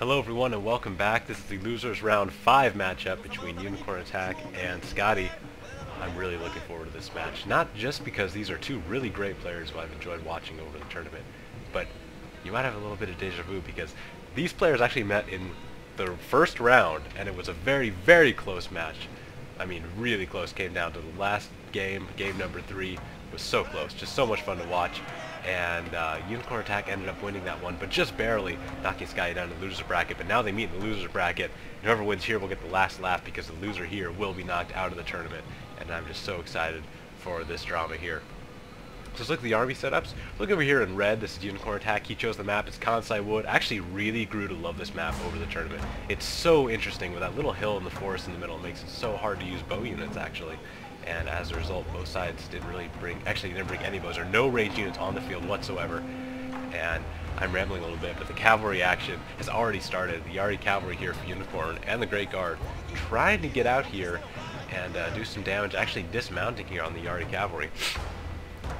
Hello everyone and welcome back. This is the Losers Round 5 matchup between Unicornattack and Scotty. I'm really looking forward to this match, not just because these are two really great players who I've enjoyed watching over the tournament, but you might have a little bit of deja vu because these players actually met in the first round and it was a very, very close match. I mean, really close. Came down to the last game, game number 3. It was so close, just so much fun to watch. And Unicornattack ended up winning that one, but just barely, knocking Scotty down to the loser bracket. But now they meet in the loser bracket. Whoever wins here will get the last laugh because the loser here will be knocked out of the tournament. And I'm just so excited for this drama here. So let's look at the army setups. Look over here in red. This is Unicornattack. He chose the map. It's Kansai Wood. I actually really grew to love this map over the tournament. It's so interesting with that little hill in the forest in the middle. It makes it so hard to use bow units actually. And as a result, both sides didn't really bring, actually didn't bring any bows. There are no range units on the field whatsoever. And I'm rambling a little bit, but the cavalry action has already started. The Yari cavalry here for Unicorn and the Great Guard trying to get out here and do some damage, actually dismounting here on the Yari cavalry.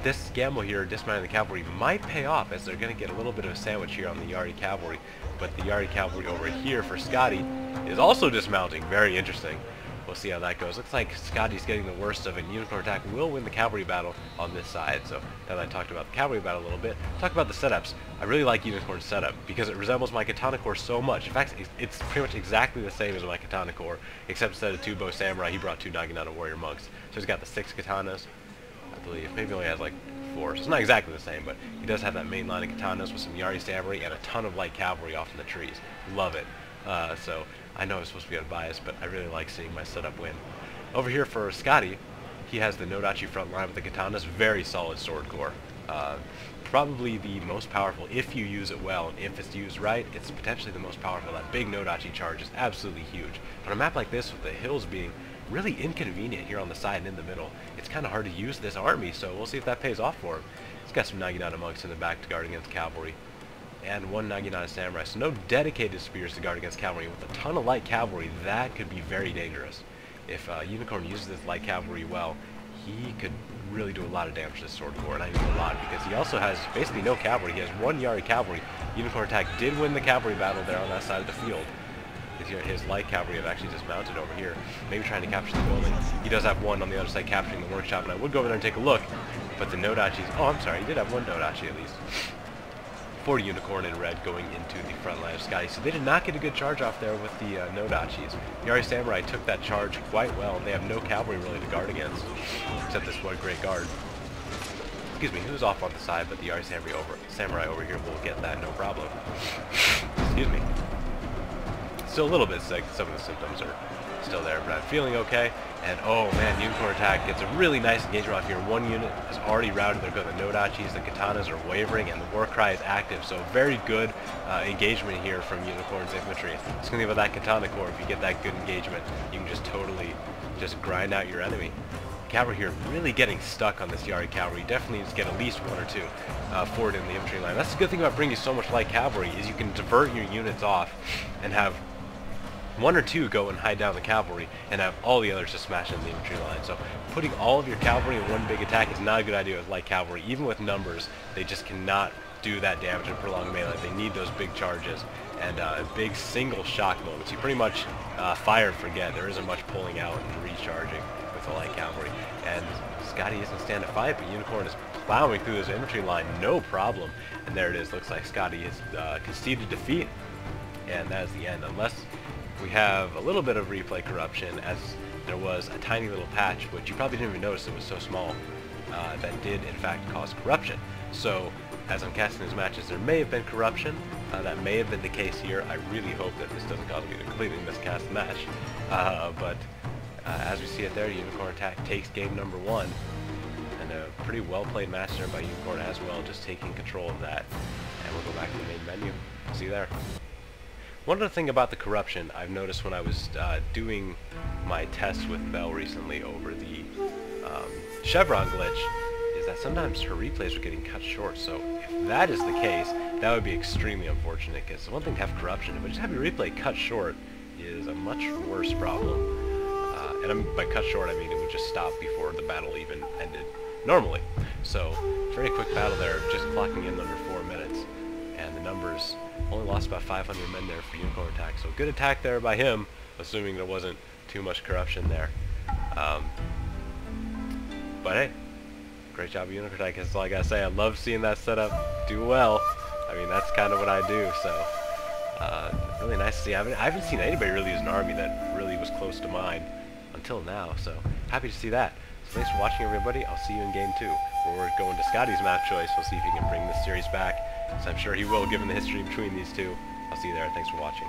This gamble here, dismounting the cavalry, might pay off as they're going to get a little bit of a sandwich here on the Yari cavalry. But the Yari cavalry over here for Scotty is also dismounting. Very interesting. We'll see how that goes. Looks like Scotty's getting the worst of it. Unicornattack will win the cavalry battle on this side. So now that I talked about the cavalry battle a little bit, talk about the setups. I really like Unicorn's setup because it resembles my Katana Corps so much. In fact, it's pretty much exactly the same as my Katana Corps, except instead of 2 bow samurai, he brought 2 Naginata warrior monks. So he's got the 6 katanas, I believe. Maybe he only has like 4. So it's not exactly the same, but he does have that main line of katanas with some Yari samurai and a ton of light cavalry off in the trees. Love it. So I know I'm supposed to be unbiased, but I really like seeing my setup win. Over here for Scotty, he has the Nodachi front line with the katanas. Very solid sword core. Probably the most powerful if you use it well, and if it's used right, it's potentially the most powerful. That big Nodachi charge is absolutely huge. But a map like this with the hills being really inconvenient here on the side and in the middle, it's kind of hard to use this army, so we'll see if that pays off for him. He's got some Naginata monks in the back to guard against cavalry, and 1 Naginata samurai, so no dedicated spears to guard against cavalry. With a ton of light cavalry, that could be very dangerous. If Unicorn uses this light cavalry well, he could really do a lot of damage to this sword corps, and I mean a lot, because he also has basically no cavalry. He has 1 Yari cavalry. Unicornattack did win the cavalry battle there on that side of the field. His light cavalry have actually dismounted over here, maybe trying to capture the building. He does have 1 on the other side capturing the workshop, and I would go over there and take a look, but the Nodachis, oh I'm sorry, he did have 1 Nodachi at least. 40 Unicorn in red going into the front line of Scotty. So they did not get a good charge off there with the Nodachis. The Yari Samurai took that charge quite well, and they have no cavalry really to guard against, except this one Great Guard. Excuse me, who's off on the side, but the Yari Samurai over here will get that no problem. Excuse me. Still a little bit sick, some of the symptoms are still there, but I'm feeling okay. And oh man, Unicornattack gets a really nice engagement off here. 1 unit is already routed. They're going the Nodachis, the katanas are wavering, and the war cry is active. So very good engagement here from Unicorn's infantry. It's going to give that katana corps. If you get that good engagement, you can just totally just grind out your enemy. Cavalry here really getting stuck on this Yari cavalry. You definitely need to get at least 1 or 2 forward in the infantry line. That's the good thing about bringing so much light cavalry is you can divert your units off and have 1 or 2 go and hide down the cavalry and have all the others just smash in the infantry line. So putting all of your cavalry in one big attack is not a good idea with light cavalry. Even with numbers, they just cannot do that damage in prolonged melee. They need those big charges and big single shock moments. You pretty much fire and forget. There isn't much pulling out and recharging with the light cavalry. And Scotty doesn't stand a fight, but Unicorn is plowing through his infantry line, no problem. And there it is. Looks like Scotty has conceded defeat, and that is the end. Unless we have a little bit of replay corruption, as there was a tiny little patch, which you probably didn't even notice, it was so small, that did in fact cause corruption. So as I'm casting these matches, there may have been corruption. That may have been the case here. I really hope that this doesn't cause me to completely miscast the match. But as we see it there, Unicornattack takes game number 1. And a pretty well played match there by Unicorn as well, just taking control of that. And we'll go back to the main menu. See you there. One other thing about the corruption I've noticed when I was doing my tests with Belle recently over the Chevron glitch is that sometimes her replays are getting cut short. So if that is the case, that would be extremely unfortunate, because one thing to have corruption, but just have your replay cut short is a much worse problem. By cut short, I mean it would just stop before the battle even ended normally. So very quick battle there, just clocking in under 4 minutes. And the numbers. Only lost about 500 men there for Unicornattack. So good attack there by him, assuming there wasn't too much corruption there. But hey, great job of Unicornattack. That's all I gotta say. I love seeing that setup do well. I mean, that's kind of what I do. So really nice to see. I haven't seen anybody really use an army that really was close to mine until now. So happy to see that. So thanks for watching, everybody. I'll see you in game 2, where we're going to Scottie's map choice. We'll see if he can bring this series back. So I'm sure he will, given the history between these two. I'll see you there. Thanks for watching.